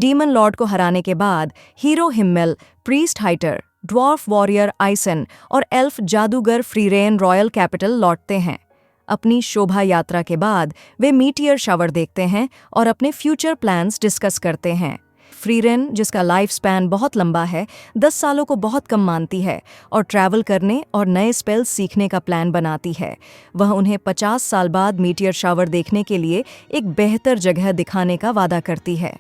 Demon Lord को हराने के बाद हीरो हिम्मेल, प्रीस्ट हाइटर, ड्वार्फ वॉरियर आइसन और एल्फ जादूगर फ्रीरेन रॉयल कैपिटल लौटते हैं। अपनी शोभा यात्रा के बाद वे मीटियर शावर देखते हैं और अपने फ्यूचर प्लान्स डिस्कस करते हैं। फ्रीरेन, जिसका लाइफ स्पैन बहुत लंबा है, 10 सालों को बहुत कम मानती है और ट्रैवल करने और नए स्पेल्स सीखने का प्लान बनाती है। वह उन्हें 50 साल बाद मीटियर शावर देखने के लिए एक बेहतर जगह दिखाने का वादा करती है।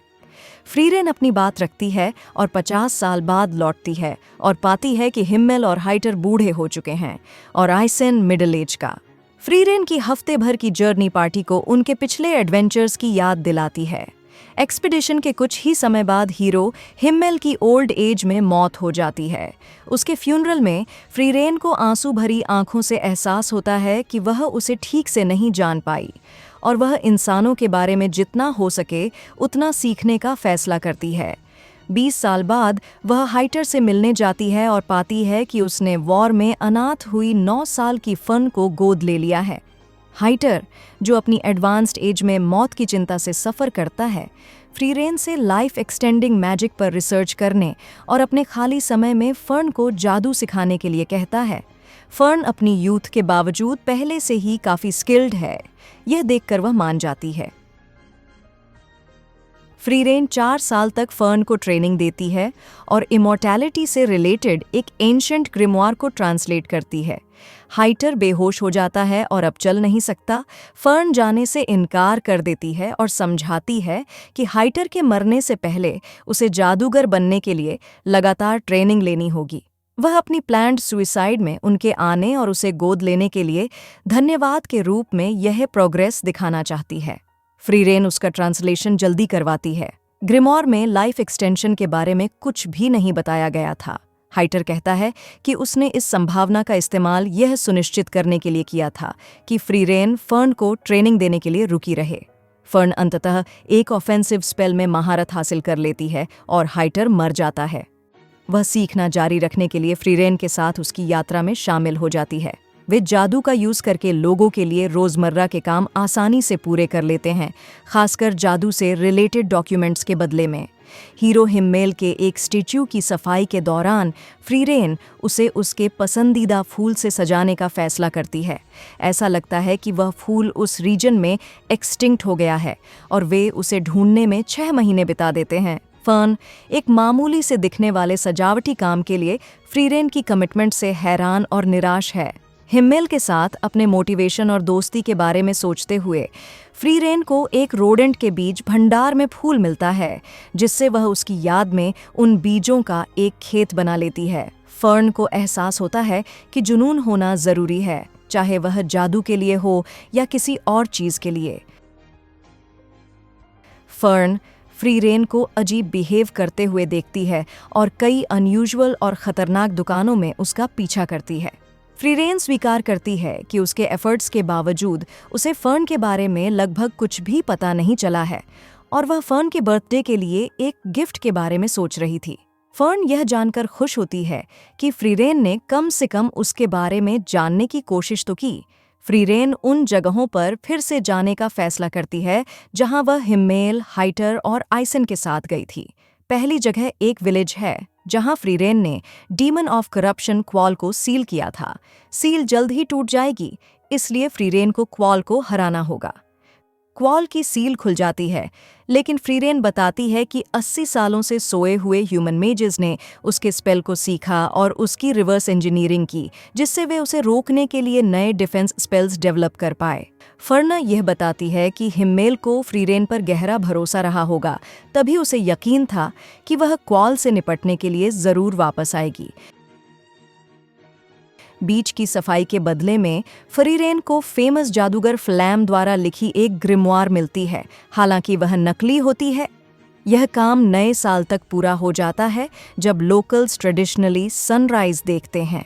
फ्रीरेन अपनी बात रखती है और 50 साल बाद लौटती है और पाती है कि हिम्मेल और हाइटर बूढ़े हो चुके हैं और आइसन मिडिल एज का। फ्रीरेन की हफ्ते भर की जर्नी पार्टी को उनके पिछले एडवेंचर्स की याद दिलाती है। एक्सपीडिशन के कुछ ही समय बाद हीरो हिम्मेल की ओल्ड एज में मौत हो जाती है। उसके फ्यूनरल में फ्रीरेन को आंसू भरी आंखों से एहसास होता है कि वह उसे ठीक से नहीं जान पाई और वह इंसानों के बारे में जितना हो सके उतना सीखने का फैसला करती है। 20 साल बाद वह हाइटर से मिलने जाती है और पाती है कि उसने वॉर में अनाथ हुई 9 साल की फन को गोद ले लिया है। हाइटर, जो अपनी एडवांस्ड एज में मौत की चिंता से सफ़र करता है, फ्रीरेन से लाइफ एक्सटेंडिंग मैजिक पर रिसर्च करने और अपने खाली समय में फर्न को जादू सिखाने के लिए कहता है। फर्न अपनी यूथ के बावजूद पहले से ही काफ़ी स्किल्ड है, यह देखकर वह मान जाती है। फ्रीरेन 4 साल तक फर्न को ट्रेनिंग देती है और इमॉर्टैलिटी से रिलेटेड एक एंशंट ग्रिमवार को ट्रांसलेट करती है। हाइटर बेहोश हो जाता है और अब चल नहीं सकता। फर्न जाने से इनकार कर देती है और समझाती है कि हाइटर के मरने से पहले उसे जादूगर बनने के लिए लगातार ट्रेनिंग लेनी होगी। वह अपनी प्लान्ड सुइसाइड में उनके आने और उसे गोद लेने के लिए धन्यवाद के रूप में यह प्रोग्रेस दिखाना चाहती है। फ्रीरेन उसका ट्रांसलेशन जल्दी करवाती है। ग्रिमॉर में लाइफ एक्सटेंशन के बारे में कुछ भी नहीं बताया गया था। हाइटर कहता है कि उसने इस संभावना का इस्तेमाल यह सुनिश्चित करने के लिए किया था कि फ्रीरेन फर्न को ट्रेनिंग देने के लिए रुकी रहे। फर्न अंततः एक ऑफेंसिव स्पेल में महारत हासिल कर लेती है और हाइटर मर जाता है। वह सीखना जारी रखने के लिए फ्रीरेन के साथ उसकी यात्रा में शामिल हो जाती है। वे जादू का यूज़ करके लोगों के लिए रोज़मर्रा के काम आसानी से पूरे कर लेते हैं, खासकर जादू से रिलेटेड डॉक्यूमेंट्स के बदले में। हीरो हिम्मेल के एक स्टैच्यू की सफाई के दौरान फ्रीरेन उसे उसके पसंदीदा फूल से सजाने का फैसला करती है। ऐसा लगता है कि वह फूल उस रीजन में एक्सटिंक्ट हो गया है और वे उसे ढूंढने में 6 महीने बिता देते हैं। फर्न एक मामूली से दिखने वाले सजावटी काम के लिए फ्रीरेन की कमिटमेंट से हैरान और निराश है। हिम्मेल के साथ अपने मोटिवेशन और दोस्ती के बारे में सोचते हुए फ्रीरेन को एक रोडेंट के बीज भंडार में फूल मिलता है, जिससे वह उसकी याद में उन बीजों का एक खेत बना लेती है। फर्न को एहसास होता है कि जुनून होना ज़रूरी है, चाहे वह जादू के लिए हो या किसी और चीज़ के लिए। फर्न फ्रीरेन को अजीब बिहेव करते हुए देखती है और कई अनयूजुअल और ख़तरनाक दुकानों में उसका पीछा करती है। फ्रीरेन स्वीकार करती है कि उसके एफर्ट्स के बावजूद उसे फर्न के बारे में लगभग कुछ भी पता नहीं चला है और वह फर्न के बर्थडे के लिए एक गिफ्ट के बारे में सोच रही थी। फर्न यह जानकर खुश होती है कि फ्रीरेन ने कम से कम उसके बारे में जानने की कोशिश तो की। फ्रीरेन उन जगहों पर फिर से जाने का फैसला करती है जहां वह हिम्मेल, हाइटर और आइसन के साथ गई थी। पहली जगह एक विलेज है जहां फ्रीरेन ने डीमन ऑफ करप्शन क्वाल को सील किया था। सील जल्द ही टूट जाएगी, इसलिए फ्रीरेन को क्वाल को हराना होगा। क्वाल की सील खुल जाती है, लेकिन फ्रीरेन बताती है कि 80 सालों से सोए हुए ह्यूमन मेजेस ने उसके स्पेल को सीखा और उसकी रिवर्स इंजीनियरिंग की, जिससे वे उसे रोकने के लिए नए डिफेंस स्पेल्स डेवलप कर पाए। फर्ना यह बताती है कि हिम्मेल को फ्रीरेन पर गहरा भरोसा रहा होगा, तभी उसे यकीन था कि वह क्वाल से निपटने के लिए ज़रूर वापस आएगी। बीच की सफाई के बदले में फ्रीरेन को फेमस जादूगर फ्लैम द्वारा लिखी एक ग्रिमवार मिलती है, हालांकि वह नकली होती है। यह काम नए साल तक पूरा हो जाता है जब लोकल्स ट्रेडिशनली सनराइज देखते हैं।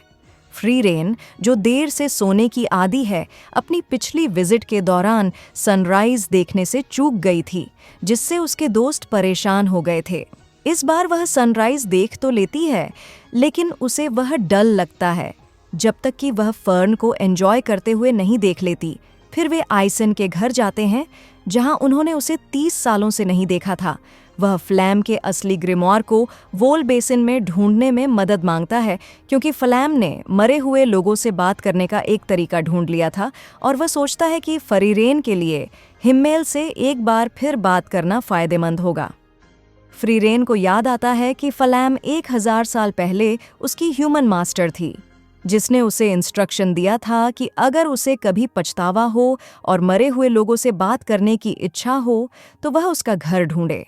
फ्रीरेन, जो देर से सोने की आदी है, अपनी पिछली विजिट के दौरान सनराइज देखने से चूक गई थी, जिससे उसके दोस्त परेशान हो गए थे। इस बार वह सनराइज देख तो लेती है, लेकिन उसे वह डल लगता है जब तक कि वह फर्न को एंजॉय करते हुए नहीं देख लेती। फिर वे आइसन के घर जाते हैं, जहां उन्होंने उसे 30 सालों से नहीं देखा था। वह फ्लैम के असली ग्रिमवार को वोल बेसिन में ढूंढने में मदद मांगता है, क्योंकि फ्लैम ने मरे हुए लोगों से बात करने का एक तरीका ढूंढ लिया था और वह सोचता है कि फ्रीरेन के लिए हिम्मेल से एक बार फिर बात करना फायदेमंद होगा। फ्रीरेन को याद आता है कि फ्लैम 1000 साल पहले उसकी ह्यूमन मास्टर थी, जिसने उसे इंस्ट्रक्शन दिया था कि अगर उसे कभी पछतावा हो और मरे हुए लोगों से बात करने की इच्छा हो तो वह उसका घर ढूंढे।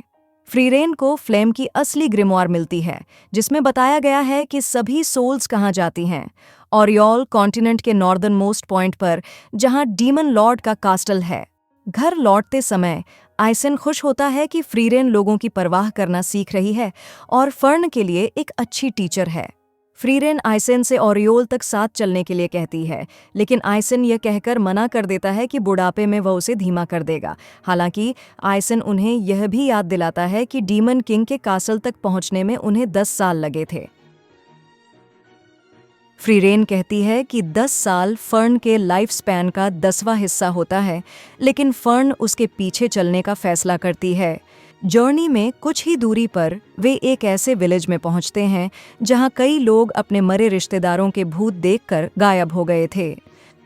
फ्रीरेन को फ्लेम की असली ग्रिमवार मिलती है, जिसमें बताया गया है कि सभी सोल्स कहाँ जाती हैं। ऑरियोल कॉन्टिनेंट के नॉर्दर्न मोस्ट पॉइंट पर, जहाँ डीमन लॉर्ड का कास्टल है। घर लौटते समय आइसन खुश होता है कि फ्रीरेन लोगों की परवाह करना सीख रही है और फर्न के लिए एक अच्छी टीचर है। फ्रीरेन आइसन से ओरियोल तक साथ चलने के लिए कहती है, लेकिन आइसन यह कहकर मना कर देता है कि बुढ़ापे में वह उसे धीमा कर देगा। हालांकि आइसन उन्हें यह भी याद दिलाता है कि डीमन किंग के कासल तक पहुंचने में उन्हें 10 साल लगे थे। फ्रीरेन कहती है कि 10 साल फर्न के लाइफ स्पैन का 10वां हिस्सा होता है, लेकिन फर्न उसके पीछे चलने का फैसला करती है। जर्नी में कुछ ही दूरी पर वे एक ऐसे विलेज में पहुंचते हैं जहां कई लोग अपने मरे रिश्तेदारों के भूत देखकर गायब हो गए थे।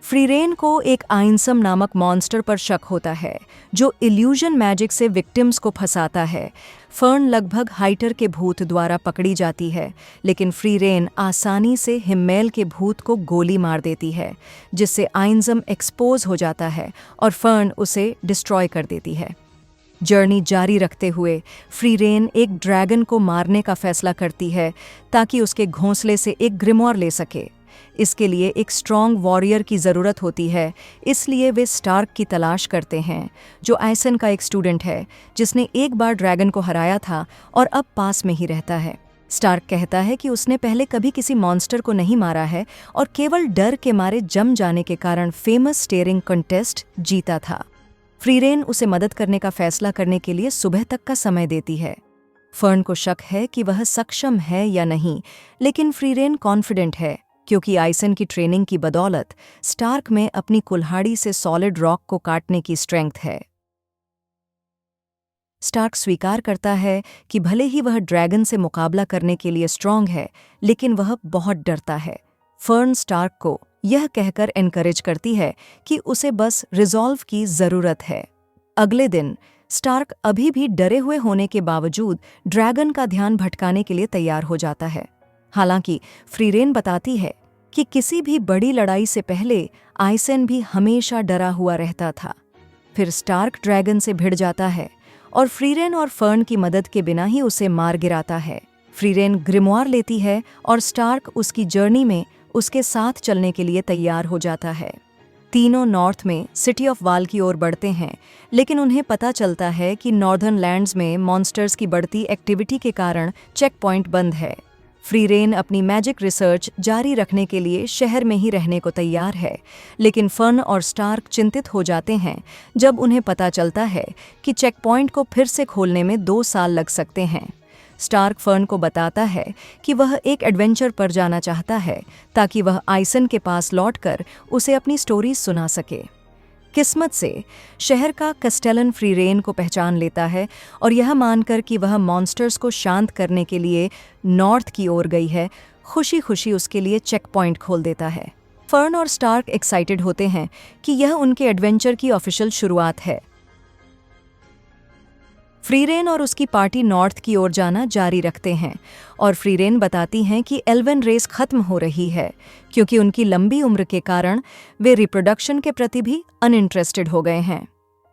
फ्रीरेन को एक आइंसम नामक मॉन्स्टर पर शक होता है, जो इल्यूजन मैजिक से विक्टिम्स को फंसाता है। फर्न लगभग हाइटर के भूत द्वारा पकड़ी जाती है, लेकिन फ्रीरेन आसानी से हिम्मेल के भूत को गोली मार देती है, जिससे आइंसम एक्सपोज हो जाता है और फर्न उसे डिस्ट्रॉय कर देती है। जर्नी जारी रखते हुए फ्रीरेन एक ड्रैगन को मारने का फैसला करती है ताकि उसके घोंसले से एक ग्रिमवार ले सके। इसके लिए एक स्ट्रॉन्ग वॉरियर की ज़रूरत होती है, इसलिए वे स्टार्क की तलाश करते हैं, जो आइसन का एक स्टूडेंट है जिसने एक बार ड्रैगन को हराया था और अब पास में ही रहता है। स्टार्क कहता है कि उसने पहले कभी किसी मॉन्स्टर को नहीं मारा है और केवल डर के मारे जम जाने के कारण फेमस स्टेयरिंग कंटेस्ट जीता था। फ्रीरेन उसे मदद करने का फैसला करने के लिए सुबह तक का समय देती है। फर्न को शक है कि वह सक्षम है या नहीं, लेकिन फ्रीरेन कॉन्फिडेंट है, क्योंकि आइसन की ट्रेनिंग की बदौलत स्टार्क में अपनी कुल्हाड़ी से सॉलिड रॉक को काटने की स्ट्रेंथ है। स्टार्क स्वीकार करता है कि भले ही वह ड्रैगन से मुकाबला करने के लिए स्ट्रांग है, लेकिन वह बहुत डरता है। फर्न स्टार्क को यह कहकर एनकरेज करती है कि उसे बस रिजॉल्व की ज़रूरत है। अगले दिन स्टार्क अभी भी डरे हुए होने के बावजूद ड्रैगन का ध्यान भटकाने के लिए तैयार हो जाता है। हालांकि फ्रीरेन बताती है कि किसी भी बड़ी लड़ाई से पहले आइसन भी हमेशा डरा हुआ रहता था। फिर स्टार्क ड्रैगन से भिड़ जाता है और फ्रीरेन और फर्न की मदद के बिना ही उसे मार गिराता है। फ्रीरेन ग्रिमवार लेती है और स्टार्क उसकी जर्नी में उसके साथ चलने के लिए तैयार हो जाता है। तीनों नॉर्थ में सिटी ऑफ वाल की ओर बढ़ते हैं, लेकिन उन्हें पता चलता है कि नॉर्दर्न लैंड्स में मॉन्स्टर्स की बढ़ती एक्टिविटी के कारण चेक पॉइंट बंद है। फ्रीरेन अपनी मैजिक रिसर्च जारी रखने के लिए शहर में ही रहने को तैयार है, लेकिन फर्न और स्टार्क चिंतित हो जाते हैं जब उन्हें पता चलता है कि चेक पॉइंट को फिर से खोलने में 2 साल लग सकते हैं। स्टार्क फर्न को बताता है कि वह एक एडवेंचर पर जाना चाहता है ताकि वह आइसन के पास लौटकर उसे अपनी स्टोरी सुना सके। किस्मत से शहर का कस्टेलन फ्रीरेन को पहचान लेता है और यह मानकर कि वह मॉन्स्टर्स को शांत करने के लिए नॉर्थ की ओर गई है, खुशी खुशी उसके लिए चेक पॉइंट खोल देता है। फर्न और स्टार्क एक्साइटेड होते हैं कि यह उनके एडवेंचर की ऑफिशियल शुरुआत है। फ्रीरेन और उसकी पार्टी नॉर्थ की ओर जाना जारी रखते हैं और फ्रीरेन बताती हैं कि एल्वन रेस खत्म हो रही है, क्योंकि उनकी लंबी उम्र के कारण वे रिप्रोडक्शन के प्रति भी अनइंटरेस्टेड हो गए हैं।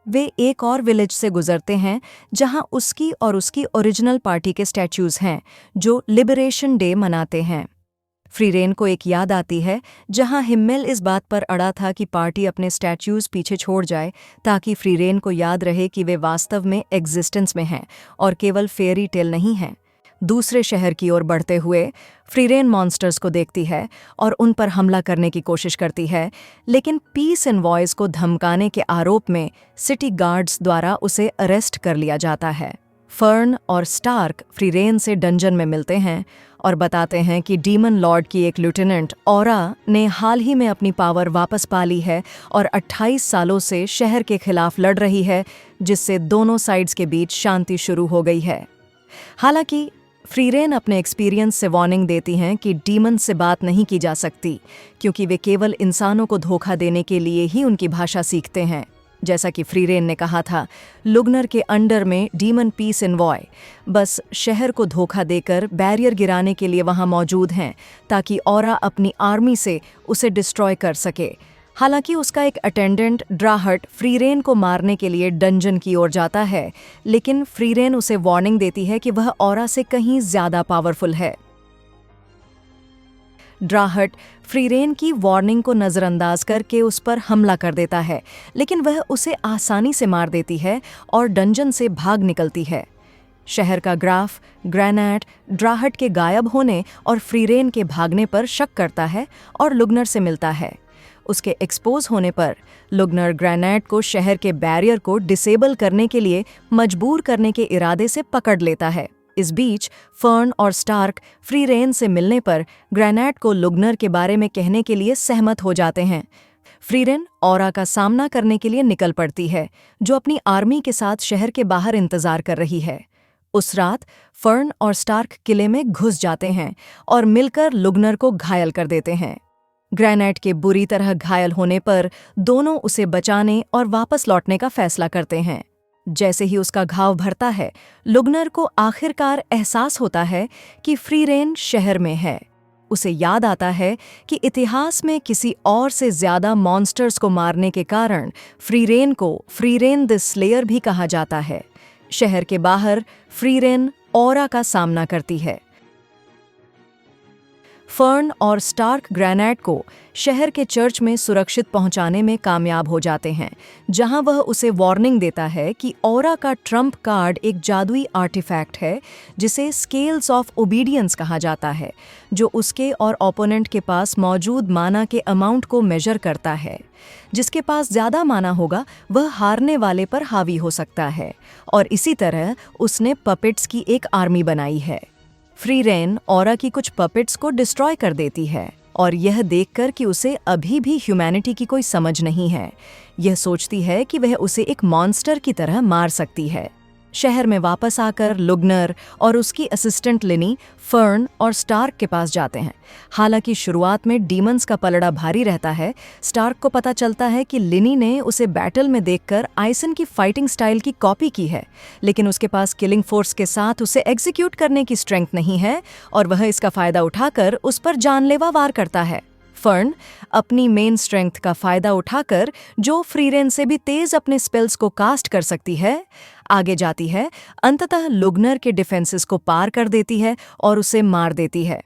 वे एक और विलेज से गुजरते हैं जहां उसकी और उसकी ओरिजिनल पार्टी के स्टैच्यूज हैं, जो लिबरेशन डे मनाते हैं। फ्रीरेन को एक याद आती है जहां हिम्मेल इस बात पर अड़ा था कि पार्टी अपने स्टैच्यूज पीछे छोड़ जाए, ताकि फ्रीरेन को याद रहे कि वे वास्तव में एग्जिस्टेंस में हैं और केवल फेयरी टेल नहीं हैं। दूसरे शहर की ओर बढ़ते हुए फ्रीरेन मॉन्स्टर्स को देखती है और उन पर हमला करने की कोशिश करती है, लेकिन पीस एनवॉयज को धमकाने के आरोप में सिटी गार्ड्स द्वारा उसे अरेस्ट कर लिया जाता है। फर्न और स्टार्क फ्रीरेन से डंजन में मिलते हैं और बताते हैं कि डीमन लॉर्ड की एक लेफ्टिनेंट ऑरा ने हाल ही में अपनी पावर वापस पा ली है और 28 सालों से शहर के खिलाफ लड़ रही है, जिससे दोनों साइड्स के बीच शांति शुरू हो गई है। हालांकि फ्रीरेन अपने एक्सपीरियंस से वार्निंग देती हैं कि डीमन से बात नहीं की जा सकती, क्योंकि वे केवल इंसानों को धोखा देने के लिए ही उनकी भाषा सीखते हैं। जैसा कि फ्रीरेन ने कहा था, लुगनर के अंडर में डीमन पीस एनवॉय बस शहर को धोखा देकर बैरियर गिराने के लिए वहां मौजूद हैं, ताकि ऑरा अपनी आर्मी से उसे डिस्ट्रॉय कर सके। हालांकि उसका एक अटेंडेंट ड्राहट फ्रीरेन को मारने के लिए डंजन की ओर जाता है, लेकिन फ्रीरेन उसे वार्निंग देती है कि वह ऑरा से कहीं ज्यादा पावरफुल है। ड्राहट फ्रीरेन की वार्निंग को नज़रअंदाज करके उस पर हमला कर देता है, लेकिन वह उसे आसानी से मार देती है और डंजन से भाग निकलती है। शहर का ग्राफ ग्रेनेट ड्राहट के गायब होने और फ्रीरेन के भागने पर शक करता है और लुगनर से मिलता है। उसके एक्सपोज होने पर लुगनर ग्रेनेट को शहर के बैरियर को डिसेबल करने के लिए मजबूर करने के इरादे से पकड़ लेता है। इस बीच फर्न और स्टार्क फ्रीरेन से मिलने पर ग्रेनेट को लुगनर के बारे में कहने के लिए सहमत हो जाते हैं। फ्रीरेन ऑरा का सामना करने के लिए निकल पड़ती है, जो अपनी आर्मी के साथ शहर के बाहर इंतजार कर रही है। उस रात फर्न और स्टार्क किले में घुस जाते हैं और मिलकर लुगनर को घायल कर देते हैं। ग्रेनेट के बुरी तरह घायल होने पर दोनों उसे बचाने और वापस लौटने का फैसला करते हैं। जैसे ही उसका घाव भरता है, लुगनर को आखिरकार एहसास होता है कि फ्रीरेन शहर में है। उसे याद आता है कि इतिहास में किसी और से ज्यादा मॉन्स्टर्स को मारने के कारण फ्रीरेन को फ्रीरेन द स्लेयर भी कहा जाता है। शहर के बाहर फ्रीरेन ऑरा का सामना करती है। फर्न और स्टार्क ग्रेनेट को शहर के चर्च में सुरक्षित पहुंचाने में कामयाब हो जाते हैं, जहां वह उसे वार्निंग देता है कि ऑरा का ट्रम्प कार्ड एक जादुई आर्टिफैक्ट है, जिसे स्केल्स ऑफ ओबीडियंस कहा जाता है, जो उसके और ओपोनेंट के पास मौजूद माना के अमाउंट को मेजर करता है। जिसके पास ज्यादा माना होगा वह हारने वाले पर हावी हो सकता है, और इसी तरह उसने पपेट्स की एक आर्मी बनाई है। फ्रीरेन ऑरा की कुछ पपेट्स को डिस्ट्रॉय कर देती है, और यह देखकर कि उसे अभी भी ह्यूमैनिटी की कोई समझ नहीं है, यह सोचती है कि वह उसे एक मॉन्स्टर की तरह मार सकती है। शहर में वापस आकर लुगनर और उसकी असिस्टेंट लिनी फर्न और स्टार्क के पास जाते हैं। हालांकि शुरुआत में डीमंस का पलड़ा भारी रहता है, स्टार्क को पता चलता है कि लिनी ने उसे बैटल में देखकर आइसन की फाइटिंग स्टाइल की कॉपी की है, लेकिन उसके पास किलिंग फोर्स के साथ उसे एग्जीक्यूट करने की स्ट्रेंथ नहीं है और वह इसका फायदा उठाकर उस पर जानलेवा वार करता है। फर्न अपनी मेन स्ट्रेंथ का फायदा उठाकर, जो फ्रीरेन से भी तेज अपने स्पेल्स को कास्ट कर सकती है, आगे जाती है। अंततः लुगनर के डिफेंसेस को पार कर देती है और उसे मार देती है।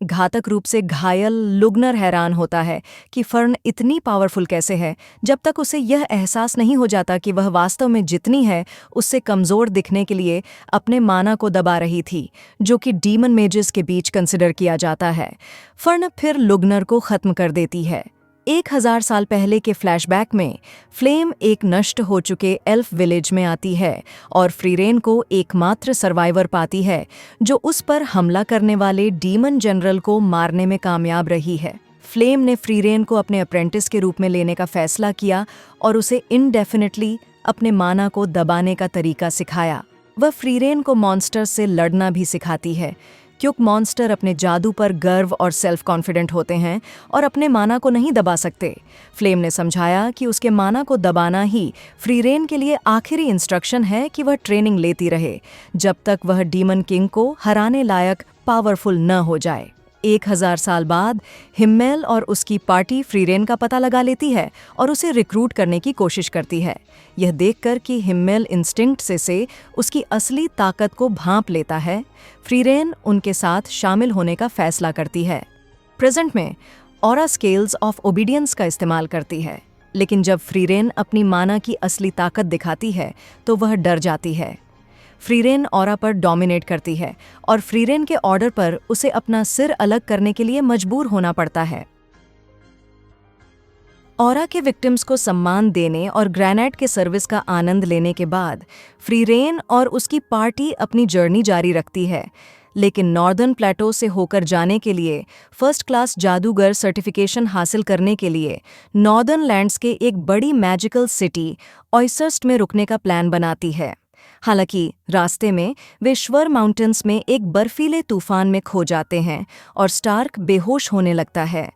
घातक रूप से घायल लुगनर हैरान होता है कि फर्न इतनी पावरफुल कैसे है, जब तक उसे यह एहसास नहीं हो जाता कि वह वास्तव में जितनी है उससे कमज़ोर दिखने के लिए अपने माना को दबा रही थी, जो कि डीमन मेजेस के बीच कंसिडर किया जाता है। फर्न फिर लुगनर को ख़त्म कर देती है। 1000 साल पहले के फ्लैशबैक में फ्लेम एक नष्ट हो चुके एल्फ विलेज में आती है और फ्रीरेन को एकमात्र सर्वाइवर पाती है, जो उस पर हमला करने वाले डीमन जनरल को मारने में कामयाब रही है। फ्लेम ने फ्रीरेन को अपने अप्रेंटिस के रूप में लेने का फैसला किया और उसे इनडेफिनेटली अपने माना को दबाने का तरीका सिखाया। वह फ्रीरेन को मॉन्स्टर से लड़ना भी सिखाती है, क्योंकि मॉन्स्टर अपने जादू पर गर्व और सेल्फ कॉन्फिडेंट होते हैं और अपने माना को नहीं दबा सकते। फ्लेम ने समझाया कि उसके माना को दबाना ही फ्रीरेन के लिए आखिरी इंस्ट्रक्शन है कि वह ट्रेनिंग लेती रहे, जब तक वह डीमन किंग को हराने लायक पावरफुल न हो जाए। 1000 साल बाद हिम्मेल और उसकी पार्टी फ्रीरेन का पता लगा लेती है और उसे रिक्रूट करने की कोशिश करती है, यह देखकर कि हिम्मेल इंस्टिंक्ट से उसकी असली ताकत को भांप लेता है। फ्रीरेन उनके साथ शामिल होने का फैसला करती है। प्रेजेंट में ऑरा स्केल्स ऑफ ओबीडियंस का इस्तेमाल करती है, लेकिन जब फ्रीरेन अपनी माना की असली ताकत दिखाती है तो वह डर जाती है। फ्रीरेन ऑरा पर डोमिनेट करती है और फ्रीरेन के ऑर्डर पर उसे अपना सिर अलग करने के लिए मजबूर होना पड़ता है। ऑरा के विक्टिम्स को सम्मान देने और ग्रेनाइट के सर्विस का आनंद लेने के बाद फ्रीरेन और उसकी पार्टी अपनी जर्नी जारी रखती है, लेकिन नॉर्दर्न प्लेटो से होकर जाने के लिए फर्स्ट क्लास जादूगर सर्टिफिकेशन हासिल करने के लिए नॉर्दर्न लैंड्स के एक बड़ी मैजिकल सिटी ऑयसर्स्ट में रुकने का प्लान बनाती है। हालांकि रास्ते में वे श्वर माउंटेन्स में एक बर्फीले तूफान में खो जाते हैं और स्टार्क बेहोश होने लगता है।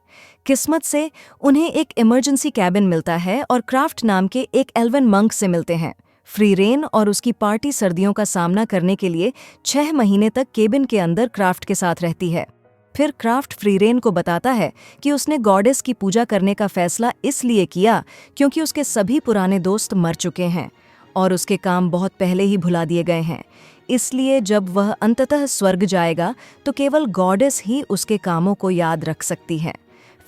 किस्मत से उन्हें एक इमरजेंसी कैबिन मिलता है और क्राफ्ट नाम के एक एल्वन मंक से मिलते हैं। फ्रीरेन और उसकी पार्टी सर्दियों का सामना करने के लिए 6 महीने तक केबिन के अंदर क्राफ्ट के साथ रहती है। फिर क्राफ्ट फ्रीरेन को बताता है कि उसने गॉडेस की पूजा करने का फैसला इसलिए किया क्योंकि उसके सभी पुराने दोस्त मर चुके हैं और उसके काम बहुत पहले ही भुला दिए गए हैं। इसलिए जब वह अंततः स्वर्ग जाएगा तो केवल गॉडेस ही उसके कामों को याद रख सकती है।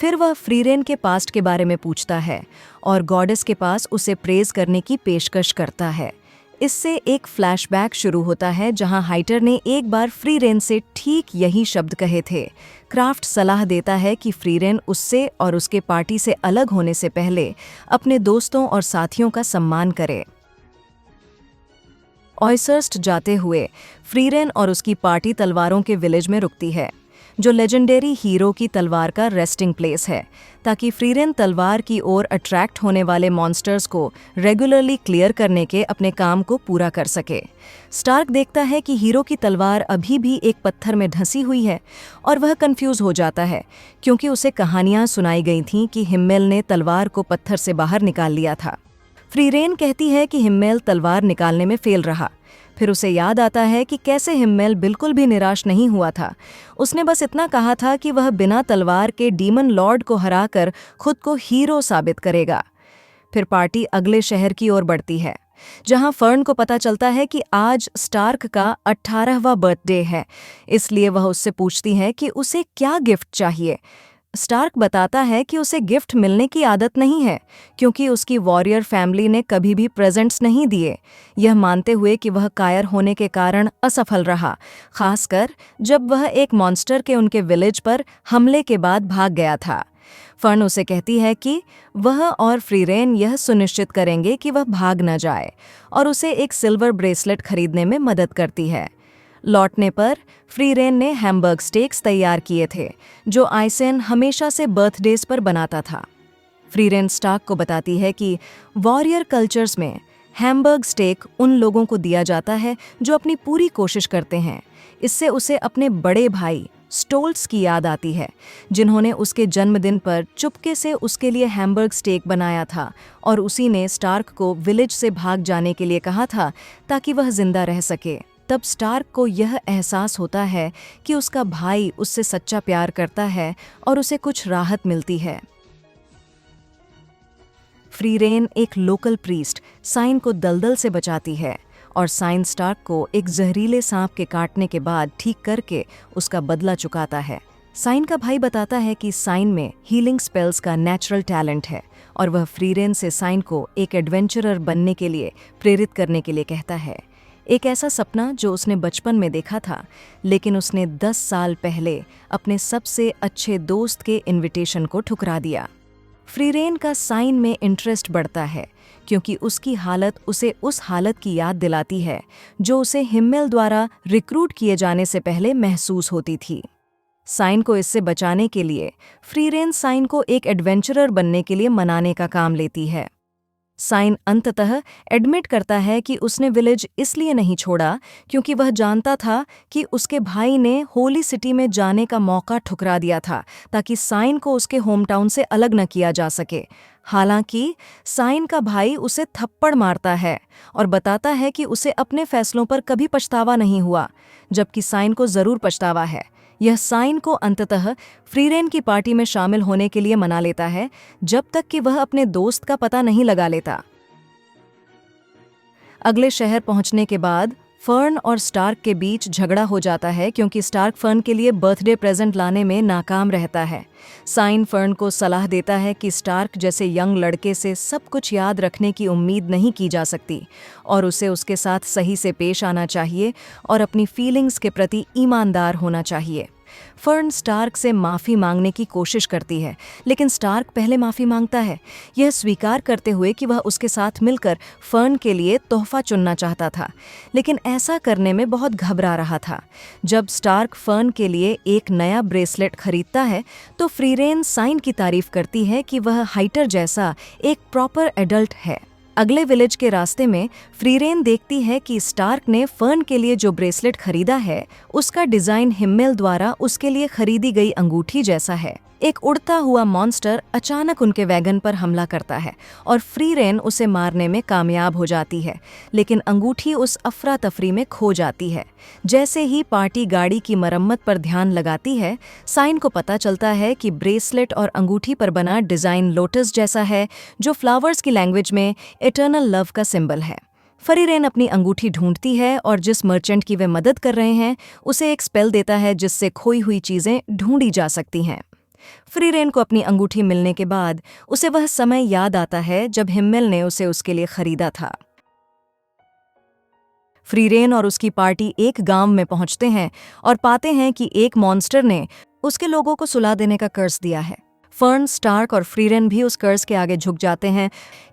फिर वह फ्रीरेन के पास्ट के बारे में पूछता है और गॉडेस के पास उसे प्रेज करने की पेशकश करता है। इससे एक फ्लैशबैक शुरू होता है जहां हाइटर ने एक बार फ्रीरेन से ठीक यही शब्द कहे थे। क्राफ्ट सलाह देता है कि फ्रीरेन उससे और उसके पार्टी से अलग होने से पहले अपने दोस्तों और साथियों का सम्मान करे। ऑयसर्स्ट जाते हुए फ्रीरेन और उसकी पार्टी तलवारों के विलेज में रुकती है, जो लेजेंडरी हीरो की तलवार का रेस्टिंग प्लेस है, ताकि फ्रीरेन तलवार की ओर अट्रैक्ट होने वाले मॉन्स्टर्स को रेगुलरली क्लियर करने के अपने काम को पूरा कर सके। स्टार्क देखता है कि हीरो की तलवार अभी भी एक पत्थर में ढंसी हुई है और वह कंफ्यूज हो जाता है क्योंकि उसे कहानियां सुनाई गई थीं कि हिम्मेल ने तलवार को पत्थर से बाहर निकाल लिया था। फ्रीरेन कहती है कि हिम्मेल तलवार निकालने में फेल रहा। फिर उसे याद आता है कि कैसे हिम्मेल बिल्कुल भी निराश नहीं हुआ था। उसने बस इतना कहा था कि वह बिना तलवार के डीमन लॉर्ड को हराकर खुद को हीरो साबित करेगा। फिर पार्टी अगले शहर की ओर बढ़ती है, जहां फर्न को पता चलता है कि आज स्टार्क का 18वां बर्थडे है। इसलिए वह उससे पूछती है कि उसे क्या गिफ्ट चाहिए। स्टार्क बताता है कि उसे गिफ्ट मिलने की आदत नहीं है क्योंकि उसकी वॉरियर फैमिली ने कभी भी प्रेजेंट्स नहीं दिए, यह मानते हुए कि वह कायर होने के कारण असफल रहा, खासकर जब वह एक मॉन्स्टर के उनके विलेज पर हमले के बाद भाग गया था। फर्न उसे कहती है कि वह और फ्रीरेन यह सुनिश्चित करेंगे कि वह भाग न जाए और उसे एक सिल्वर ब्रेसलेट खरीदने में मदद करती है। लौटने पर फ्रीरेन ने हैमबर्ग स्टेक्स तैयार किए थे, जो आइसेन हमेशा से बर्थडेज पर बनाता था। फ्रीरेन स्टार्क को बताती है कि वॉरियर कल्चर्स में हैमबर्ग स्टेक उन लोगों को दिया जाता है जो अपनी पूरी कोशिश करते हैं। इससे उसे अपने बड़े भाई स्टोल्ट्स की याद आती है, जिन्होंने उसके जन्मदिन पर चुपके से उसके लिए हैमबर्ग स्टेक बनाया था और उसी ने स्टार्क को विलेज से भाग जाने के लिए कहा था ताकि वह जिंदा रह सके। तब स्टार्क को यह एहसास होता है कि उसका भाई उससे सच्चा प्यार करता है और उसे कुछ राहत मिलती है। फ्रीरेन एक लोकल प्रीस्ट साइन को दलदल से बचाती है और साइन स्टार्क को एक जहरीले सांप के काटने के बाद ठीक करके उसका बदला चुकाता है। साइन का भाई बताता है कि साइन में हीलिंग स्पेल्स का नेचुरल टैलेंट है और वह फ्रीरेन से साइन को एक एडवेंचरर बनने के लिए प्रेरित करने के लिए कहता है। एक ऐसा सपना जो उसने बचपन में देखा था, लेकिन उसने 10 साल पहले अपने सबसे अच्छे दोस्त के इनविटेशन को ठुकरा दिया। फ्रीरेन का साइन में इंटरेस्ट बढ़ता है क्योंकि उसकी हालत उसे उस हालत की याद दिलाती है जो उसे हिम्मेल द्वारा रिक्रूट किए जाने से पहले महसूस होती थी। साइन को इससे बचाने के लिए फ्रीरेन साइन को एक एडवेंचरर बनने के लिए मनाने का काम लेती है। साइन अंततः एडमिट करता है कि उसने विलेज इसलिए नहीं छोड़ा क्योंकि वह जानता था कि उसके भाई ने होली सिटी में जाने का मौका ठुकरा दिया था ताकि साइन को उसके होमटाउन से अलग न किया जा सके। हालांकि साइन का भाई उसे थप्पड़ मारता है और बताता है कि उसे अपने फैसलों पर कभी पछतावा नहीं हुआ, जबकि साइन को जरूर पछतावा है। यह साइन को अंततः फ्रीरेन की पार्टी में शामिल होने के लिए मना लेता है, जब तक कि वह अपने दोस्त का पता नहीं लगा लेता। अगले शहर पहुंचने के बाद फर्न और स्टार्क के बीच झगड़ा हो जाता है क्योंकि स्टार्क फर्न के लिए बर्थडे प्रेजेंट लाने में नाकाम रहता है। साइन फर्न को सलाह देता है कि स्टार्क जैसे यंग लड़के से सब कुछ याद रखने की उम्मीद नहीं की जा सकती और उसे उसके साथ सही से पेश आना चाहिए और अपनी फीलिंग्स के प्रति ईमानदार होना चाहिए। फर्न स्टार्क से माफ़ी मांगने की कोशिश करती है, लेकिन स्टार्क पहले माफ़ी मांगता है, यह स्वीकार करते हुए कि वह उसके साथ मिलकर फर्न के लिए तोहफा चुनना चाहता था, लेकिन ऐसा करने में बहुत घबरा रहा था। जब स्टार्क फर्न के लिए एक नया ब्रेसलेट खरीदता है तो फ्रीरेन साइन की तारीफ करती है कि वह हाइटर जैसा एक प्रॉपर एडल्ट है। अगले विलेज के रास्ते में फ्रीरेन देखती है कि स्टार्क ने फर्न के लिए जो ब्रेसलेट खरीदा है उसका डिजाइन हिम्मेल द्वारा उसके लिए खरीदी गई अंगूठी जैसा है। एक उड़ता हुआ मॉन्स्टर अचानक उनके वैगन पर हमला करता है और फ्रीरेन उसे मारने में कामयाब हो जाती है, लेकिन अंगूठी उस अफरा तफरी में खो जाती है। जैसे ही पार्टी गाड़ी की मरम्मत पर ध्यान लगाती है, साइन को पता चलता है कि ब्रेसलेट और अंगूठी पर बना डिज़ाइन लोटस जैसा है, जो फ्लावर्स की लैंग्वेज में इटर्नल लव का सिंबल है। फ्रीरेन अपनी अंगूठी ढूंढती है और जिस मर्चेंट की वे मदद कर रहे हैं उसे एक स्पेल देता है जिससे खोई हुई चीज़ें ढूंढी जा सकती हैं। फ्रीरेन को अपनी अंगूठी मिलने के बाद उसे वह समय याद आता है जब हिम्मेल ने उसे उसके लिए खरीदा था। फ्रीरेन और उसकी पार्टी एक गांव में पहुंचते हैं और पाते हैं कि एक मॉन्स्टर ने उसके लोगों को सुला देने का कर्ज दिया है। फर्न, स्टार्क और फ्रीरेन भी उस कर्ज के आगे झुक जाते हैं।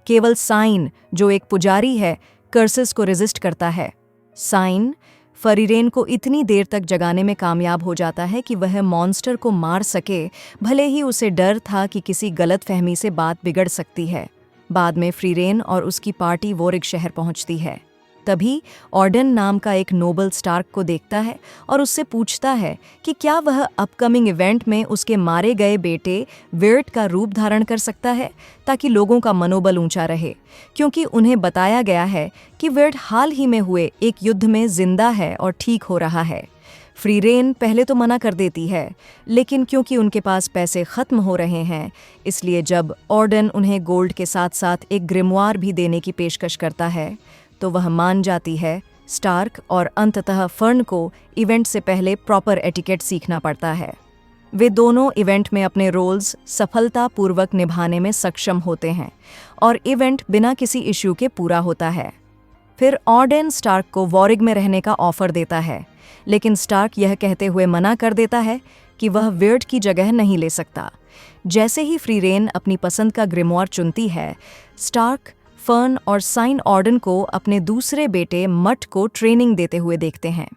केवल साइन, जो एक पुजारी है, कर्सेस को रेजिस्ट करता है। साइन फ्रीरेन को इतनी देर तक जगाने में कामयाब हो जाता है कि वह मॉन्स्टर को मार सके, भले ही उसे डर था कि किसी गलतफहमी से बात बिगड़ सकती है। बाद में फ्रीरेन और उसकी पार्टी वोरिक शहर पहुंचती है। तभी ऑर्डन नाम का एक नोबल स्टार्क को देखता है और उससे पूछता है कि क्या वह अपकमिंग इवेंट में उसके मारे गए बेटे विर्ट का रूप धारण कर सकता है, ताकि लोगों का मनोबल ऊंचा रहे, क्योंकि उन्हें बताया गया है कि विर्ट हाल ही में हुए एक युद्ध में जिंदा है और ठीक हो रहा है। फ्रीरेन पहले तो मना कर देती है, लेकिन क्योंकि उनके पास पैसे खत्म हो रहे हैं, इसलिए जब ऑर्डन उन्हें गोल्ड के साथ साथ एक ग्रिमवार भी देने की पेशकश करता है तो वह मान जाती है। स्टार्क और अंततः फर्न को इवेंट से पहले प्रॉपर एटिकेट सीखना पड़ता है। वे दोनों इवेंट में अपने रोल्स सफलतापूर्वक निभाने में सक्षम होते हैं और इवेंट बिना किसी इश्यू के पूरा होता है। फिर ऑर्डन स्टार्क को वॉरिग में रहने का ऑफर देता है, लेकिन स्टार्क यह कहते हुए मना कर देता है कि वह विर्ट की जगह नहीं ले सकता। जैसे ही फ्रीरेन अपनी पसंद का ग्रिमवार चुनती है, स्टार्क, फर्न और साइन ऑर्डन को अपने दूसरे बेटे मट को ट्रेनिंग देते हुए देखते हैं।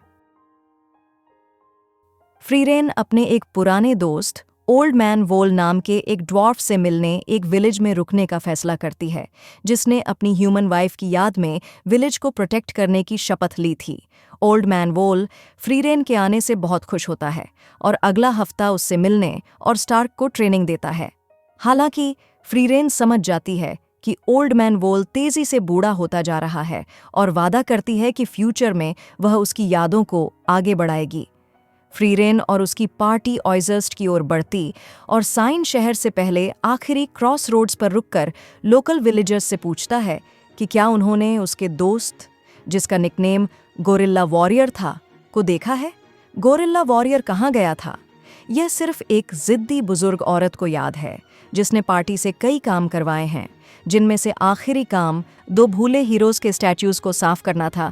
फ्रीरेन अपने एक पुराने दोस्त ओल्ड मैन वोल नाम के एक ड्वार्फ से मिलने एक विलेज में रुकने का फैसला करती है, जिसने अपनी ह्यूमन वाइफ की याद में विलेज को प्रोटेक्ट करने की शपथ ली थी। ओल्ड मैन वोल फ्रीरेन के आने से बहुत खुश होता है और अगला हफ्ता उससे मिलने और स्टार्क को ट्रेनिंग देता है। हालांकि फ्रीरेन समझ जाती है कि ओल्ड मैन वोल तेजी से बूढ़ा होता जा रहा है और वादा करती है कि फ्यूचर में वह उसकी यादों को आगे बढ़ाएगी। फ्रीरेन और उसकी पार्टी ऑयजर्स्ट की ओर बढ़ती और साइन शहर से पहले आखिरी क्रॉस रोड्स पर रुककर लोकल विलेजर्स से पूछता है कि क्या उन्होंने उसके दोस्त, जिसका निकनेम गोरिल्ला वॉरियर था, को देखा है। गोरिल्ला वॉरियर कहाँ गया था? यह सिर्फ एक जिद्दी बुजुर्ग औरत को याद है, जिसने पार्टी से कई काम करवाए हैं, जिनमें से आखिरी काम 2 भूले हीरोज के स्टैच्यूज को साफ करना था।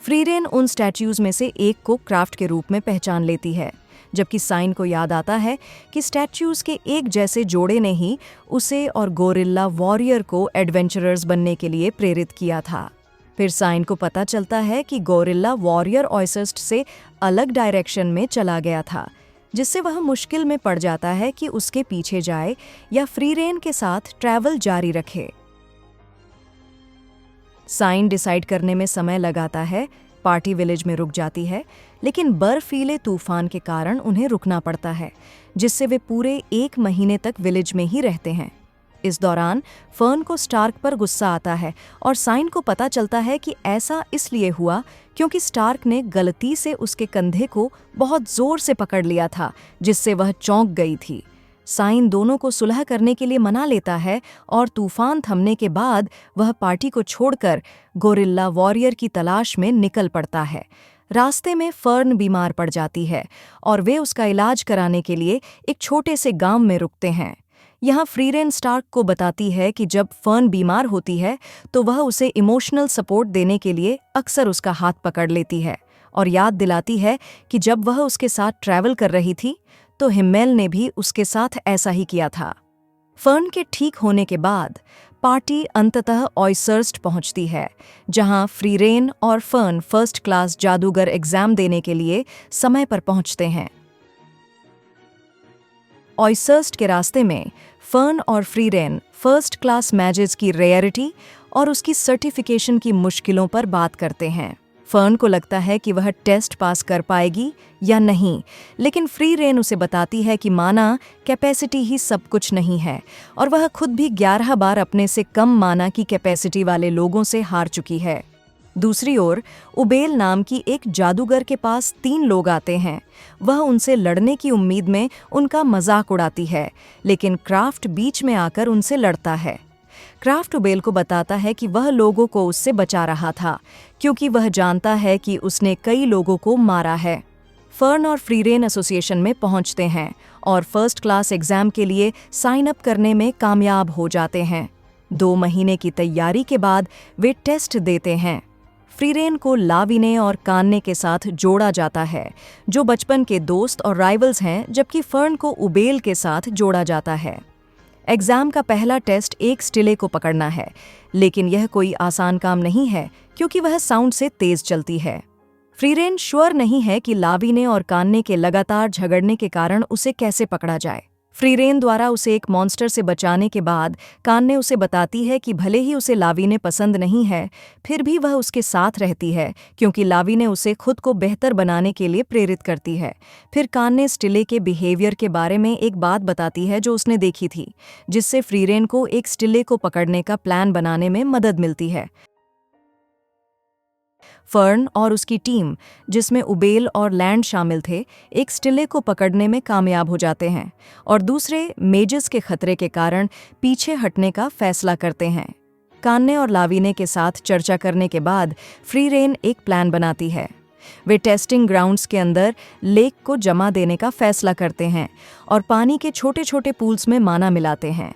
फ्रीरेन उन स्टैच्यूज में से एक को क्राफ्ट के रूप में पहचान लेती है, जबकि साइन को याद आता है कि स्टैच्यूज के एक जैसे जोड़े ने ही उसे और गोरिल्ला वॉरियर को एडवेंचरर्स बनने के लिए प्रेरित किया था। फिर साइन को पता चलता है कि गोरिल्ला वॉरियर ऑयसर्स्ट से अलग डायरेक्शन में चला गया था, जिससे वह मुश्किल में पड़ जाता है कि उसके पीछे जाए या फ्रीरेन के साथ ट्रैवल जारी रखे। साइन डिसाइड करने में समय लगाता है। पार्टी विलेज में रुक जाती है, लेकिन बर्फीले तूफान के कारण उन्हें रुकना पड़ता है, जिससे वे पूरे 1 महीने तक विलेज में ही रहते हैं। इस दौरान फर्न को स्टार्क पर गुस्सा आता है और साइन को पता चलता है कि ऐसा इसलिए हुआ क्योंकि स्टार्क ने गलती से उसके कंधे को बहुत जोर से पकड़ लिया था, जिससे वह चौंक गई थी। साइन दोनों को सुलह करने के लिए मना लेता है और तूफान थमने के बाद वह पार्टी को छोड़कर गोरिल्ला वॉरियर की तलाश में निकल पड़ता है। रास्ते में फर्न बीमार पड़ जाती है और वे उसका इलाज कराने के लिए एक छोटे से गांव में रुकते हैं। यहाँ फ्रीरेन स्टार्क को बताती है कि जब फर्न बीमार होती है तो वह उसे इमोशनल सपोर्ट देने के लिए अक्सर उसका हाथ पकड़ लेती है और याद दिलाती है कि जब वह उसके साथ ट्रैवल कर रही थी तो हिम्मेल ने भी उसके साथ ऐसा ही किया था। फर्न के ठीक होने के बाद पार्टी अंततः ऑयसर्स्ट पहुंचती है, जहां फ्रीरेन और फर्न फर्स्ट क्लास जादूगर एग्जाम देने के लिए समय पर पहुंचते हैं। ऑयसर्स्ट के रास्ते में फर्न और फ्रीरेन फर्स्ट क्लास मैजेस की रेयरिटी और उसकी सर्टिफिकेशन की मुश्किलों पर बात करते हैं। फर्न को लगता है कि वह टेस्ट पास कर पाएगी या नहीं, लेकिन फ्रीरेन उसे बताती है कि माना कैपेसिटी ही सब कुछ नहीं है और वह खुद भी 11 बार अपने से कम माना की कैपेसिटी वाले लोगों से हार चुकी है। दूसरी ओर उबेल नाम की एक जादूगर के पास 3 लोग आते हैं। वह उनसे लड़ने की उम्मीद में उनका मजाक उड़ाती है, लेकिन क्राफ्ट बीच में आकर उनसे लड़ता है। क्राफ्ट उबेल को बताता है कि वह लोगों को उससे बचा रहा था, क्योंकि वह जानता है कि उसने कई लोगों को मारा है। फर्न और फ्रीरेन एसोसिएशन में पहुंचते हैं और फर्स्ट क्लास एग्जाम के लिए साइन अप करने में कामयाब हो जाते हैं। 2 महीने की तैयारी के बाद वे टेस्ट देते हैं। फ्रीरेन को लाविने और कान्ने के साथ जोड़ा जाता है, जो बचपन के दोस्त और राइवल्स हैं, जबकि फर्न को उबेल के साथ जोड़ा जाता है। एग्जाम का पहला टेस्ट एक स्टिले को पकड़ना है, लेकिन यह कोई आसान काम नहीं है क्योंकि वह साउंड से तेज चलती है। फ्रीरेन श्योर नहीं है कि लाविने और कान्ने के लगातार झगड़ने के कारण उसे कैसे पकड़ा जाए। फ्रीरेन द्वारा उसे एक मॉन्स्टर से बचाने के बाद कान्ने उसे बताती है कि भले ही उसे लाविने पसंद नहीं है, फिर भी वह उसके साथ रहती है क्योंकि लाविने उसे खुद को बेहतर बनाने के लिए प्रेरित करती है। फिर कान्ने स्टिले के बिहेवियर के बारे में एक बात बताती है जो उसने देखी थी, जिससे फ्रीरेन को एक स्टिले को पकड़ने का प्लान बनाने में मदद मिलती है। फर्न और उसकी टीम, जिसमें उबेल और लैंड शामिल थे, एक स्टिले को पकड़ने में कामयाब हो जाते हैं और दूसरे मेजेस के खतरे के कारण पीछे हटने का फैसला करते हैं। कान्ने और लाविने के साथ चर्चा करने के बाद फ्रीरेन एक प्लान बनाती है। वे टेस्टिंग ग्राउंड्स के अंदर लेक को जमा देने का फैसला करते हैं और पानी के छोटे छोटे पूल्स में माना मिलाते हैं।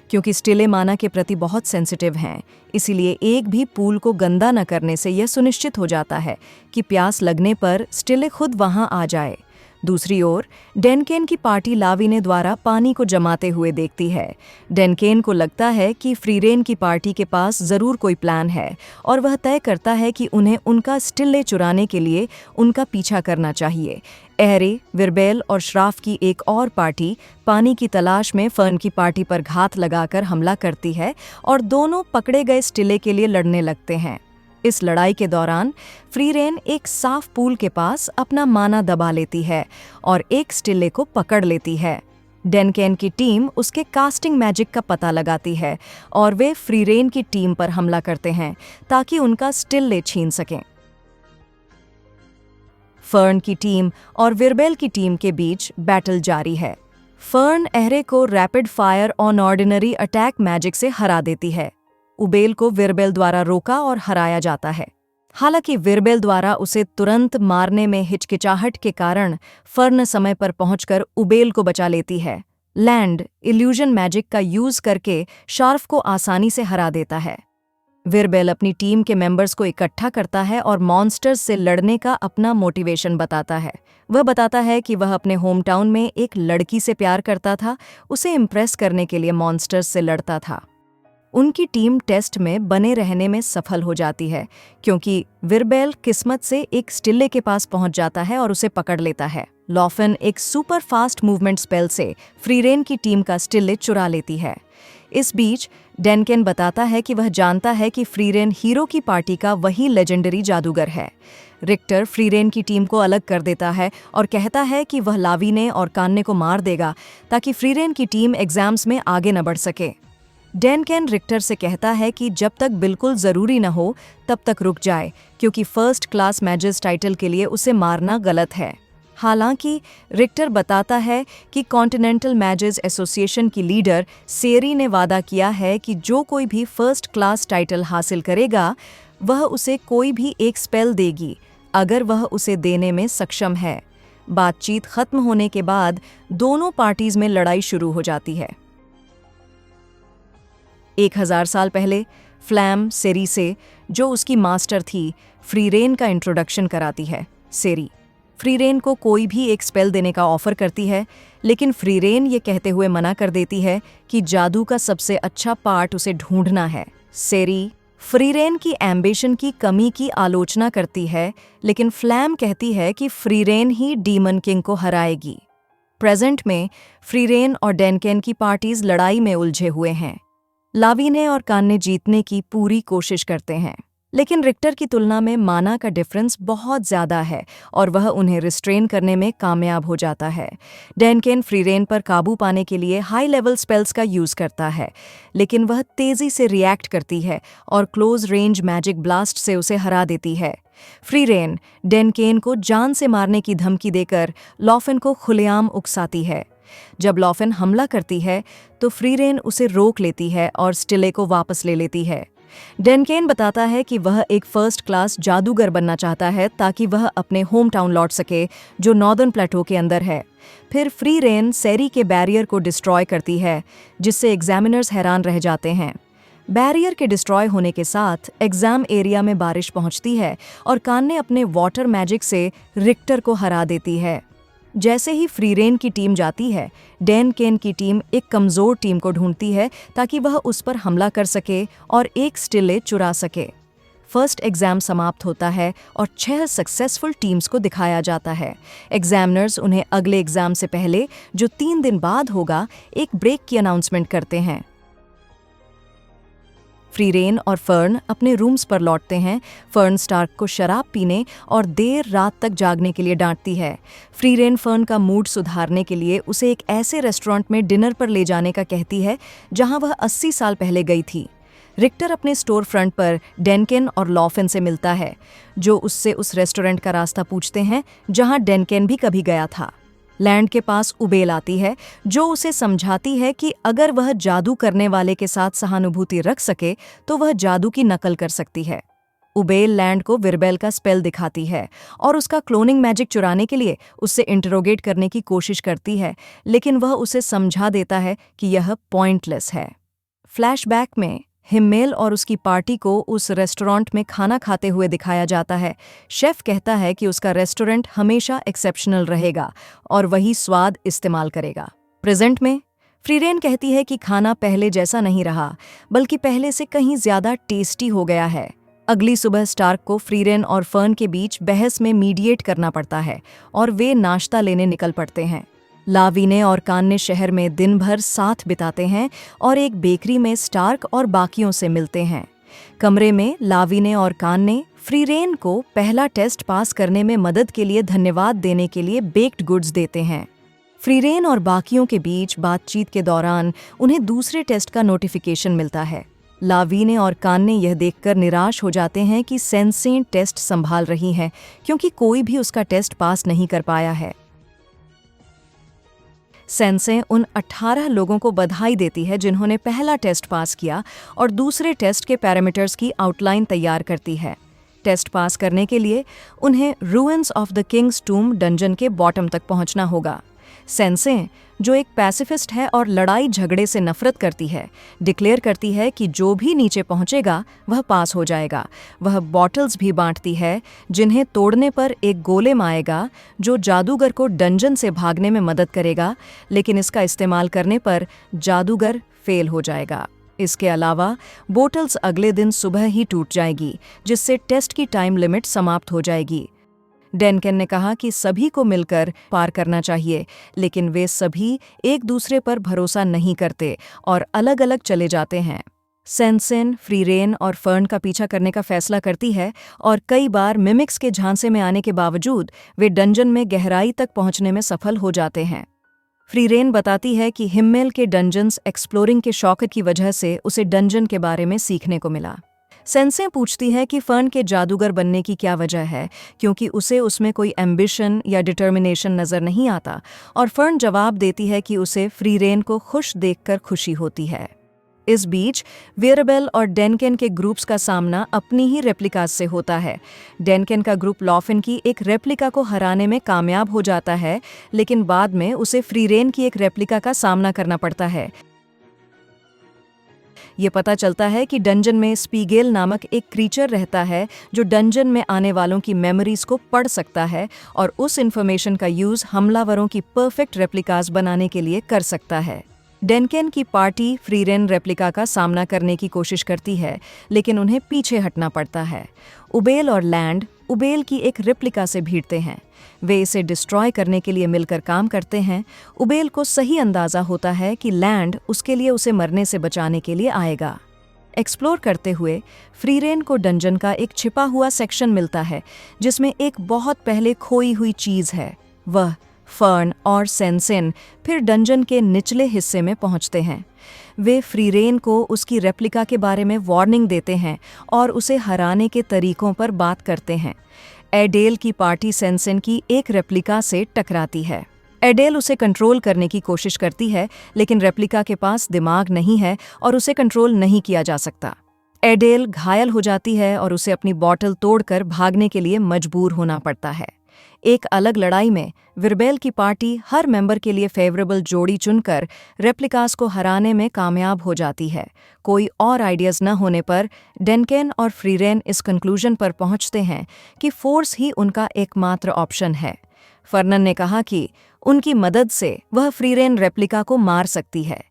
क्योंकि स्टिले माना के प्रति बहुत सेंसिटिव हैं, इसीलिए एक भी पूल को गंदा न करने से यह सुनिश्चित हो जाता है कि प्यास लगने पर स्टिले खुद वहां आ जाए। दूसरी ओर डेनकेन की पार्टी लाविने द्वारा पानी को जमाते हुए देखती है। डेनकेन को लगता है कि फ्रीरेन की पार्टी के पास ज़रूर कोई प्लान है और वह तय करता है कि उन्हें उनका स्टिले चुराने के लिए उनका पीछा करना चाहिए। एहरे, विरबेल और श्राफ की एक और पार्टी पानी की तलाश में फर्न की पार्टी पर घात लगाकर हमला करती है और दोनों पकड़े गए स्टिले के लिए लड़ने लगते हैं। इस लड़ाई के दौरान फ्रीरेन एक साफ पूल के पास अपना माना दबा लेती है और एक स्टिले को पकड़ लेती है। डेनकेन की टीम उसके कास्टिंग मैजिक का पता लगाती है और वे फ्रीरेन की टीम पर हमला करते हैं ताकि उनका स्टिले छीन सकें। फर्न की टीम और विरबेल की टीम के बीच बैटल जारी है। फर्न एहरे को rapid fire on ordinary attack magic से हरा देती है। उबेल को विरबेल द्वारा रोका और हराया जाता है। हालांकि विरबेल द्वारा उसे तुरंत मारने में हिचकिचाहट के कारण फर्न समय पर पहुंचकर उबेल को बचा लेती है। लैंड इल्यूजन मैजिक का यूज करके शार्फ को आसानी से हरा देता है। विरबेल अपनी टीम के मेंबर्स को इकट्ठा करता है और मॉन्स्टर्स से लड़ने का अपना मोटिवेशन बताता है। वह बताता है कि वह अपने होम टाउन में एक लड़की से प्यार करता था, उसे इम्प्रेस करने के लिए मॉन्स्टर्स से लड़ता था। उनकी टीम टेस्ट में बने रहने में सफल हो जाती है क्योंकि विरबेल किस्मत से एक स्टिले के पास पहुंच जाता है और उसे पकड़ लेता है। लॉफन एक सुपर फास्ट मूवमेंट स्पेल से फ्रीरेन की टीम का स्टिले चुरा लेती है। इस बीच डेनकेन बताता है कि वह जानता है कि फ्रीरेन हीरो की पार्टी का वही लेजेंडरी जादूगर है। रिक्टर फ्रीरेन की टीम को अलग कर देता है और कहता है कि वह लाविने और कान्ने को मार देगा ताकि फ्रीरेन की टीम एग्जाम्स में आगे न बढ़ सके। डेनकेन रिक्टर से कहता है कि जब तक बिल्कुल ज़रूरी न हो तब तक रुक जाए क्योंकि फर्स्ट क्लास मैजेस टाइटल के लिए उसे मारना गलत है। हालांकि रिक्टर बताता है कि कॉन्टिनेंटल मैजेस एसोसिएशन की लीडर सेरी ने वादा किया है कि जो कोई भी फर्स्ट क्लास टाइटल हासिल करेगा वह उसे कोई भी एक स्पेल देगी अगर वह उसे देने में सक्षम है। बातचीत खत्म होने के बाद दोनों पार्टीज में लड़ाई शुरू हो जाती है। 1000 साल पहले फ्लैम सेरी से, जो उसकी मास्टर थी, फ्रीरेन का इंट्रोडक्शन कराती है। सेरी फ्रीरेन को कोई भी एक स्पेल देने का ऑफर करती है, लेकिन फ्रीरेन ये कहते हुए मना कर देती है कि जादू का सबसे अच्छा पार्ट उसे ढूंढना है। सेरी फ्रीरेन की एम्बिशन की कमी की आलोचना करती है, लेकिन फ्लैम कहती है कि फ्रीरेन ही डीमन किंग को हराएगी। प्रेजेंट में फ्रीरेन और डेनकेन की पार्टीज लड़ाई में उलझे हुए हैं। लाविने और कान्ने जीतने की पूरी कोशिश करते हैं, लेकिन रिक्टर की तुलना में माना का डिफरेंस बहुत ज़्यादा है और वह उन्हें रिस्ट्रेन करने में कामयाब हो जाता है। डेनकेन फ्रीरेन पर काबू पाने के लिए हाई लेवल स्पेल्स का यूज़ करता है, लेकिन वह तेज़ी से रिएक्ट करती है और क्लोज रेंज मैजिक ब्लास्ट से उसे हरा देती है। फ्रीरेन डेनकेन को जान से मारने की धमकी देकर लॉफिन को खुलेआम उकसाती है। जब लॉफिन हमला करती है तो फ्रीरेन उसे रोक लेती है और स्टिले को वापस ले लेती है। डेनकेन बताता है कि वह एक फर्स्ट क्लास जादूगर बनना चाहता है ताकि वह अपने होम टाउन लौट सके, जो नॉर्दर्न प्लेटो के अंदर है। फिर फ्रीरेन सेरी के बैरियर को डिस्ट्रॉय करती है, जिससे एग्जामिनर्स हैरान रह जाते हैं। बैरियर के डिस्ट्रॉय होने के साथ एग्जाम एरिया में बारिश पहुंचती है और कान्ने अपने वाटर मैजिक से रिक्टर को हरा देती है। जैसे ही फ्रीरेन की टीम जाती है, डेनकेन की टीम एक कमज़ोर टीम को ढूंढती है ताकि वह उस पर हमला कर सके और एक स्टिले चुरा सके। फर्स्ट एग्ज़ाम समाप्त होता है और 6 सक्सेसफुल टीम्स को दिखाया जाता है। एग्जामिनर्स उन्हें अगले एग्ज़ाम से पहले, जो 3 दिन बाद होगा, एक ब्रेक की अनाउंसमेंट करते हैं। फ्रीरेन और फर्न अपने रूम्स पर लौटते हैं। फर्न स्टार्क को शराब पीने और देर रात तक जागने के लिए डांटती है। फ्रीरेन फर्न का मूड सुधारने के लिए उसे एक ऐसे रेस्टोरेंट में डिनर पर ले जाने का कहती है जहां वह 80 साल पहले गई थी। रिक्टर अपने स्टोर फ्रंट पर डेनकेन और लॉफिन से मिलता है, जो उससे उस रेस्टोरेंट का रास्ता पूछते हैं जहां डेनकेन भी कभी गया था। लैंड के पास उबेल आती है, जो उसे समझाती है कि अगर वह जादू करने वाले के साथ सहानुभूति रख सके तो वह जादू की नकल कर सकती है। उबेल लैंड को विरबेल का स्पेल दिखाती है और उसका क्लोनिंग मैजिक चुराने के लिए उससे इंटरोगेट करने की कोशिश करती है, लेकिन वह उसे समझा देता है कि यह पॉइंटलेस है। फ्लैशबैक में हिम्मेल और उसकी पार्टी को उस रेस्टोरेंट में खाना खाते हुए दिखाया जाता है। शेफ कहता है कि उसका रेस्टोरेंट हमेशा एक्सेप्शनल रहेगा और वही स्वाद इस्तेमाल करेगा। प्रेजेंट में फ्रीरेन कहती है कि खाना पहले जैसा नहीं रहा, बल्कि पहले से कहीं ज़्यादा टेस्टी हो गया है। अगली सुबह स्टार्क को फ्रीरेन और फर्न के बीच बहस में मीडिएट करना पड़ता है और वे नाश्ता लेने निकल पड़ते हैं। लाविने और कान्ने शहर में दिन भर साथ बिताते हैं और एक बेकरी में स्टार्क और बाकियों से मिलते हैं। कमरे में लाविने और कान्ने फ्रीरेन को पहला टेस्ट पास करने में मदद के लिए धन्यवाद देने के लिए बेक्ड गुड्स देते हैं। फ्रीरेन और बाकियों के बीच बातचीत के दौरान उन्हें दूसरे टेस्ट का नोटिफिकेशन मिलता है। लाविने और कान्ने यह देखकर निराश हो जाते हैं कि सेंसेन टेस्ट संभाल रही हैं, क्योंकि कोई भी उसका टेस्ट पास नहीं कर पाया है। सेंसे उन 18 लोगों को बधाई देती है जिन्होंने पहला टेस्ट पास किया और दूसरे टेस्ट के पैरामीटर्स की आउटलाइन तैयार करती है। टेस्ट पास करने के लिए उन्हें ruins of the king's tomb dungeon के बॉटम तक पहुंचना होगा। सेंसे, जो एक पैसिफिस्ट है और लड़ाई झगड़े से नफरत करती है, डिक्लेयर करती है कि जो भी नीचे पहुंचेगा वह पास हो जाएगा। वह बॉटल्स भी बांटती है जिन्हें तोड़ने पर एक गोलेम आएगा जो जादूगर को डंजन से भागने में मदद करेगा, लेकिन इसका इस्तेमाल करने पर जादूगर फेल हो जाएगा। इसके अलावा बोटल्स अगले दिन सुबह ही टूट जाएगी, जिससे टेस्ट की टाइम लिमिट समाप्त हो जाएगी। डेनकेन ने कहा कि सभी को मिलकर पार करना चाहिए, लेकिन वे सभी एक दूसरे पर भरोसा नहीं करते और अलग अलग चले जाते हैं। सेंसेन फ्रीरेन और फर्न का पीछा करने का फैसला करती है और कई बार मिमिक्स के झांसे में आने के बावजूद वे डंजन में गहराई तक पहुंचने में सफल हो जाते हैं। फ्रीरेन बताती है कि हिम्मेल के डंजन्स एक्सप्लोरिंग के शौक की वजह से उसे डंजन के बारे में सीखने को मिला। सेंसे पूछती है कि फर्न के जादूगर बनने की क्या वजह है, क्योंकि उसे उसमें कोई एम्बिशन या डिटर्मिनेशन नज़र नहीं आता, और फर्न जवाब देती है कि उसे फ्रीरेन को खुश देखकर खुशी होती है। इस बीच विरबेल और डेनकेन के ग्रुप्स का सामना अपनी ही रेप्लिकास से होता है। डेनकेन का ग्रुप लॉफिन की एक रेप्लिका को हराने में कामयाब हो जाता है, लेकिन बाद में उसे फ्रीरेन की एक रेप्लिका का सामना करना पड़ता है। ये पता चलता है कि डंजन में स्पीगेल नामक एक क्रीचर रहता है जो डंजन में आने वालों की मेमोरीज को पढ़ सकता है और उस इन्फॉर्मेशन का यूज हमलावरों की परफेक्ट रेप्लिकास बनाने के लिए कर सकता है। डेनकेन की पार्टी फ्रीरेन रेप्लिका का सामना करने की कोशिश करती है, लेकिन उन्हें पीछे हटना पड़ता है। उबेल और लैंड उबेल की एक रेप्लिका से भिड़ते हैं। वे इसे डिस्ट्रॉय करने के लिए मिलकर काम करते हैं। उबेल को सही अंदाजा होता है कि लैंड उसके लिए उसे मरने से बचाने के लिए आएगा। एक्सप्लोर करते हुए फ्रीरेन को डंजन का एक छिपा हुआ सेक्शन मिलता है जिसमें एक बहुत पहले खोई हुई चीज है। वह फर्न और सेंसेन फिर डंजन के निचले हिस्से में पहुंचते हैं। वे फ्रीरेन को उसकी रेप्लिका के बारे में वार्निंग देते हैं और उसे हराने के तरीकों पर बात करते हैं। एडेल की पार्टी सेंसेन की एक रेप्लिका से टकराती है। एडेल उसे कंट्रोल करने की कोशिश करती है, लेकिन रेप्लिका के पास दिमाग नहीं है और उसे कंट्रोल नहीं किया जा सकता। एडेल घायल हो जाती है और उसे अपनी बॉटल तोड़कर भागने के लिए मजबूर होना पड़ता है। एक अलग लड़ाई में विरबेल की पार्टी हर मेंबर के लिए फेवरेबल जोड़ी चुनकर रेप्लिकास को हराने में कामयाब हो जाती है। कोई और आइडियाज न होने पर डेनकेन और फ्रीरेन इस कंक्लूजन पर पहुंचते हैं कि फोर्स ही उनका एकमात्र ऑप्शन है। फर्नन ने कहा कि उनकी मदद से वह फ्रीरेन रेप्लिका को मार सकती है।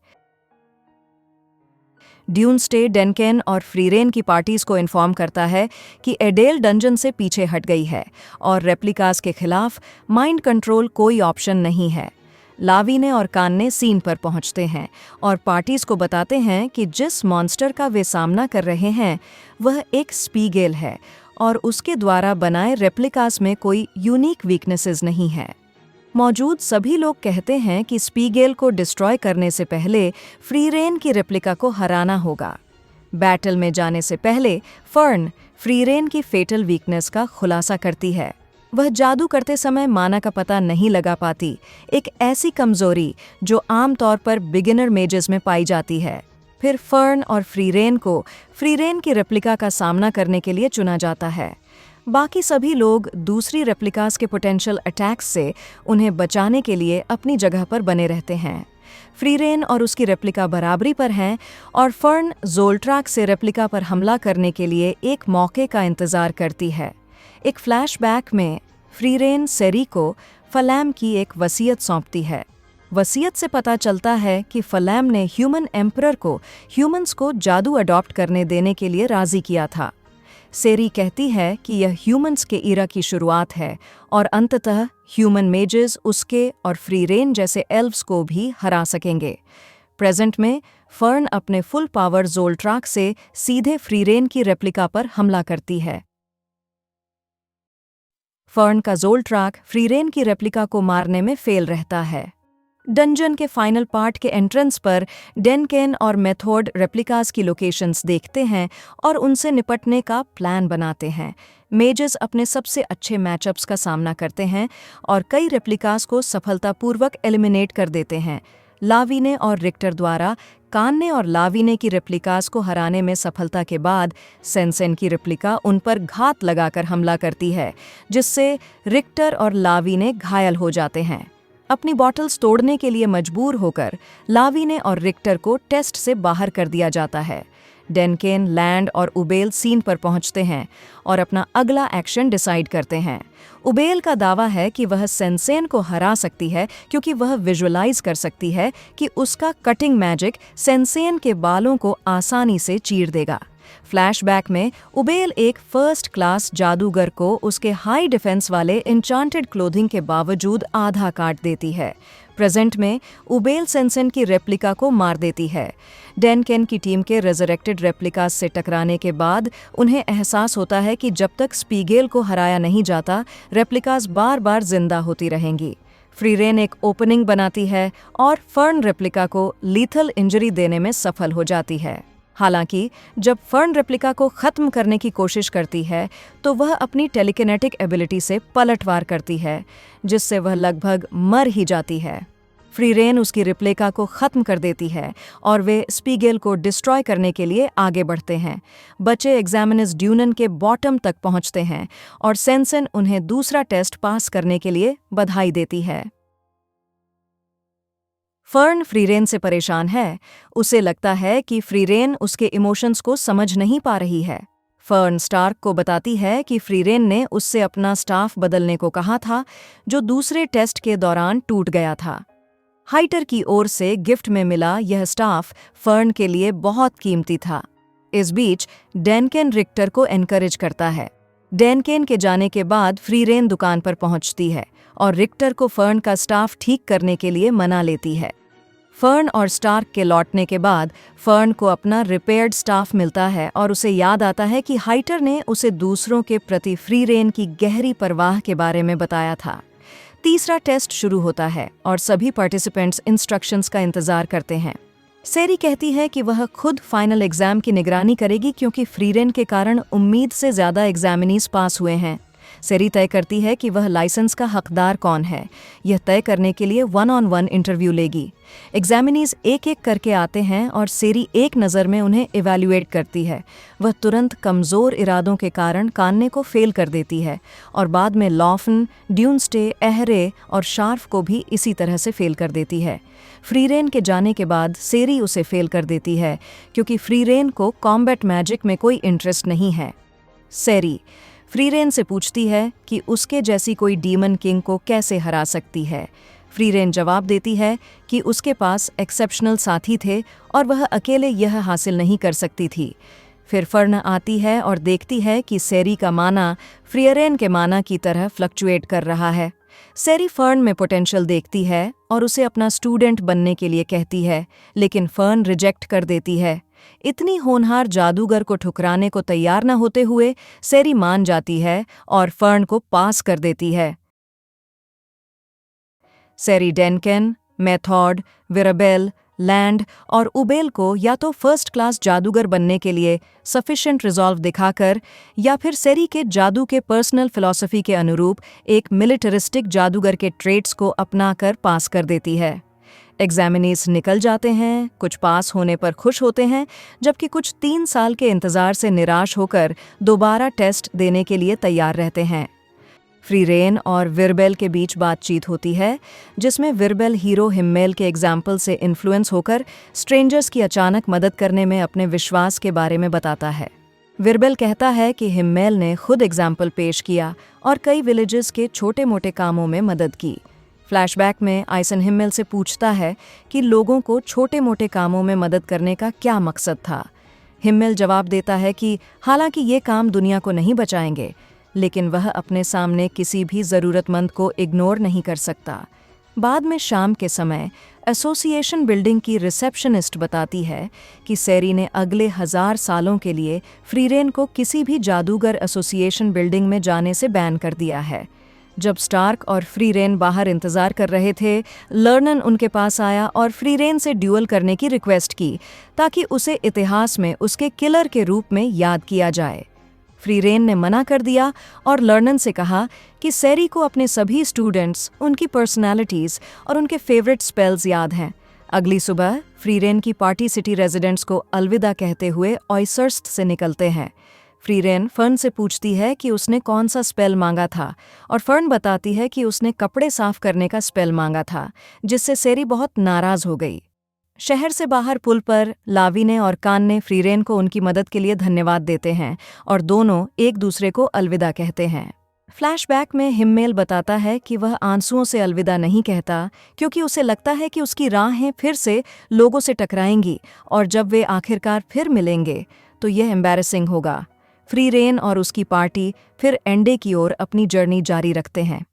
ड्यून्सडे डेनकेन और फ्रीरेन की पार्टीज को इन्फॉर्म करता है कि एडेल डंजन से पीछे हट गई है और रेप्लिकास के खिलाफ माइंड कंट्रोल कोई ऑप्शन नहीं है। लावीने और कान्ने सीन पर पहुंचते हैं और पार्टीज को बताते हैं कि जिस मॉन्स्टर का वे सामना कर रहे हैं वह एक स्पीगेल है और उसके द्वारा बनाए रेप्लिकास में कोई यूनिक वीकनेसेस नहीं है। मौजूद सभी लोग कहते हैं कि स्पीगेल को डिस्ट्रॉय करने से पहले फ्रीरेन की रेप्लिका को हराना होगा। बैटल में जाने से पहले फर्न फ्रीरेन की फेटल वीकनेस का खुलासा करती है। वह जादू करते समय माना का पता नहीं लगा पाती, एक ऐसी कमजोरी जो आमतौर पर बिगिनर मेजेस में पाई जाती है। फिर फर्न और फ्रीरेन को फ्रीरेन की रेप्लिका का सामना करने के लिए चुना जाता है। बाकी सभी लोग दूसरी रेप्लिकास के पोटेंशियल अटैक्स से उन्हें बचाने के लिए अपनी जगह पर बने रहते हैं। फ्रीरेन और उसकी रेप्लिका बराबरी पर हैं और फर्न ज़ोल्ट्राक से रेप्लिका पर हमला करने के लिए एक मौके का इंतज़ार करती है। एक फ्लैशबैक में फ्रीरेन सेरी को फलैम की एक वसीयत सौंपती है। वसीयत से पता चलता है कि फलैम ने ह्यूमन एम्परर को ह्यूमंस को जादू अडॉप्ट करने देने के लिए राज़ी किया था। सेरी कहती है कि यह ह्यूमंस के इरा की शुरुआत है और अंततः ह्यूमन मेजेस उसके और फ्रीरेन जैसे एल्व्स को भी हरा सकेंगे। प्रेजेंट में फर्न अपने फुल पावर ज़ोल्ट्राक से सीधे फ्रीरेन की रेप्लिका पर हमला करती है। फर्न का ज़ोल्ट्राक फ्रीरेन की रेप्लिका को मारने में फेल रहता है। डंजन के फाइनल पार्ट के एंट्रेंस पर डेनकेन और मेथोड रेप्लिकास की लोकेशंस देखते हैं और उनसे निपटने का प्लान बनाते हैं। मेजेस अपने सबसे अच्छे मैचअप्स का सामना करते हैं और कई रेप्लिकास को सफलतापूर्वक एलिमिनेट कर देते हैं। लावीने और रिक्टर द्वारा कान्ने और लावीने की रेप्लिकास को हराने में सफलता के बाद सेंसेन की रेप्लिका उन पर घात लगाकर हमला करती है, जिससे रिक्टर और लावीने घायल हो जाते हैं। अपनी बॉटल्स तोड़ने के लिए मजबूर होकर लावीने और रिक्टर को टेस्ट से बाहर कर दिया जाता है। डेनकेन, लैंड और उबेल सीन पर पहुंचते हैं और अपना अगला एक्शन डिसाइड करते हैं। उबेल का दावा है कि वह सेंसेन को हरा सकती है क्योंकि वह विजुअलाइज कर सकती है कि उसका कटिंग मैजिक सेंसेन के बालों को आसानी से चीर देगा। फ्लैशबैक में उबेल एक फर्स्ट क्लास जादूगर को उसके हाई डिफेंस वाले इंचांटेड क्लोथिंग के बावजूद आधा काट देती है। प्रेजेंट में उबेल सेंसेन की रेप्लिका को मार देती है। डेनकेन की टीम के रेजरेक्टेड रेप्लिकास से टकराने के बाद उन्हें एहसास होता है कि जब तक स्पीगेल को हराया नहीं जाता, रेप्लिकास बार बार जिंदा होती रहेंगी। फ्रीरेन एक ओपनिंग बनाती है और फर्न रेप्लिका को लीथल इंजरी देने में सफल हो जाती है। हालांकि जब फर्न रेप्लिका को खत्म करने की कोशिश करती है तो वह अपनी टेलीकिनेटिक एबिलिटी से पलटवार करती है, जिससे वह लगभग मर ही जाती है। फ्रीरेन उसकी रेप्लिका को खत्म कर देती है और वे स्पीगेल को डिस्ट्रॉय करने के लिए आगे बढ़ते हैं। बचे एग्जामिनर्स ड्यूनन के बॉटम तक पहुंचते हैं और सेंसेन उन्हें दूसरा टेस्ट पास करने के लिए बधाई देती है। फर्न फ्रीरेन से परेशान है। उसे लगता है कि फ्रीरेन उसके इमोशंस को समझ नहीं पा रही है। फर्न स्टार्क को बताती है कि फ्रीरेन ने उससे अपना स्टाफ बदलने को कहा था, जो दूसरे टेस्ट के दौरान टूट गया था। हाइटर की ओर से गिफ्ट में मिला यह स्टाफ फर्न के लिए बहुत कीमती था। इस बीच डैनकेन रिक्टर को एनकरेज करता है। डैनकेन के जाने के बाद फ्रीरेन दुकान पर पहुंचती है और रिक्टर को फर्न का स्टाफ ठीक करने के लिए मना लेती है। फर्न और स्टार्क के लौटने के बाद फर्न को अपना रिपेयर्ड स्टाफ मिलता है और उसे याद आता है कि हाइटर ने उसे दूसरों के प्रति फ्रीरेन की गहरी परवाह के बारे में बताया था। तीसरा टेस्ट शुरू होता है और सभी पार्टिसिपेंट्स इंस्ट्रक्शंस का इंतजार करते हैं। सेरी कहती है कि वह खुद फाइनल एग्जाम की निगरानी करेगी क्योंकि फ्रीरेन के कारण उम्मीद से ज़्यादा एग्जामिनीज पास हुए हैं। सेरी तय करती है कि वह लाइसेंस का हकदार कौन है। यह तय करने के लिए 1-on-1 इंटरव्यू लेगी। एग्जामिनीज एक-एक करके आते हैं और सेरी एक नज़र में उन्हें इवैल्यूएट करती है। वह तुरंत कमज़ोर इरादों के कारण कान्ने को फेल कर देती है और बाद में लॉफन, ड्यून्स्टे, एहरे और शार्फ को भी इसी तरह से फेल कर देती है। फ्रीरेन के जाने के बाद सेरी उसे फेल कर देती है क्योंकि फ्रीरेन को कॉम्बैट मैजिक में कोई इंटरेस्ट नहीं है। सेरी फ्रीरेन से पूछती है कि उसके जैसी कोई डीमन किंग को कैसे हरा सकती है। फ्रीरेन जवाब देती है कि उसके पास एक्सेप्शनल साथी थे और वह अकेले यह हासिल नहीं कर सकती थी। फिर फर्न आती है और देखती है कि सेरी का माना फ्रीरेन के माना की तरह फ्लक्चुएट कर रहा है। सेरी फर्न में पोटेंशियल देखती है और उसे अपना स्टूडेंट बनने के लिए कहती है, लेकिन फर्न रिजेक्ट कर देती है। इतनी होनहार जादूगर को ठुकराने को तैयार न होते हुए सेरी मान जाती है और फर्न को पास कर देती है। सेरी डैनकेन, मेथॉड, विराबेल, लैंड और उबेल को या तो फर्स्ट क्लास जादूगर बनने के लिए सफिशिएंट रिजॉल्व दिखाकर या फिर सेरी के जादू के पर्सनल फिलॉसफी के अनुरूप एक मिलिटरिस्टिक जादूगर के ट्रेट्स को अपनाकर पास कर देती है। एग्जामिनीज निकल जाते हैं, कुछ पास होने पर खुश होते हैं, जबकि कुछ 3 साल के इंतज़ार से निराश होकर दोबारा टेस्ट देने के लिए तैयार रहते हैं। फ्रीरेन और विरबेल के बीच बातचीत होती है, जिसमें विरबेल हीरो हिम्मेल के एग्जाम्पल से इन्फ्लुएंस होकर स्ट्रेंजर्स की अचानक मदद करने में अपने विश्वास के बारे में बताता है। विरबेल कहता है कि हिम्मेल ने खुद एग्जाम्पल पेश किया और कई विलेजेस के छोटे मोटे कामों में मदद की। फ्लैशबैक में आइसन हिम्मेल से पूछता है कि लोगों को छोटे मोटे कामों में मदद करने का क्या मकसद था। हिम्मेल जवाब देता है कि हालांकि ये काम दुनिया को नहीं बचाएंगे, लेकिन वह अपने सामने किसी भी ज़रूरतमंद को इग्नोर नहीं कर सकता। बाद में शाम के समय एसोसिएशन बिल्डिंग की रिसेप्शनिस्ट बताती है कि सेरी ने अगले 1000 सालों के लिए फ्रीरेन को किसी भी जादूगर एसोसिएशन बिल्डिंग में जाने से बैन कर दिया है। जब स्टार्क और फ्रीरेन बाहर इंतजार कर रहे थे, लर्नन उनके पास आया और फ्रीरेन से ड्यूअल करने की रिक्वेस्ट की ताकि उसे इतिहास में उसके किलर के रूप में याद किया जाए। फ्रीरेन ने मना कर दिया और लर्नन से कहा कि सेरी को अपने सभी स्टूडेंट्स, उनकी पर्सनालिटीज़ और उनके फेवरेट स्पेल्स याद हैं। अगली सुबह फ्रीरेन की पार्टी सिटी रेजिडेंट्स को अलविदा कहते हुए ऑयसर्स्ट से निकलते हैं। फ्रीरेन फर्न से पूछती है कि उसने कौन सा स्पेल मांगा था और फर्न बताती है कि उसने कपड़े साफ करने का स्पेल मांगा था, जिससे सेरी बहुत नाराज़ हो गई। शहर से बाहर पुल पर लाविने और कान्ने फ्रीरेन को उनकी मदद के लिए धन्यवाद देते हैं और दोनों एक दूसरे को अलविदा कहते हैं। फ्लैशबैक में हिम्मेल बताता है कि वह आंसुओं से अलविदा नहीं कहता क्योंकि उसे लगता है कि उसकी राहें फिर से लोगों से टकराएंगी और जब वे आखिरकार फिर मिलेंगे तो यह एम्बैरेसिंग होगा। फ्रीरेन और उसकी पार्टी फिर एंडे की ओर अपनी जर्नी जारी रखते हैं।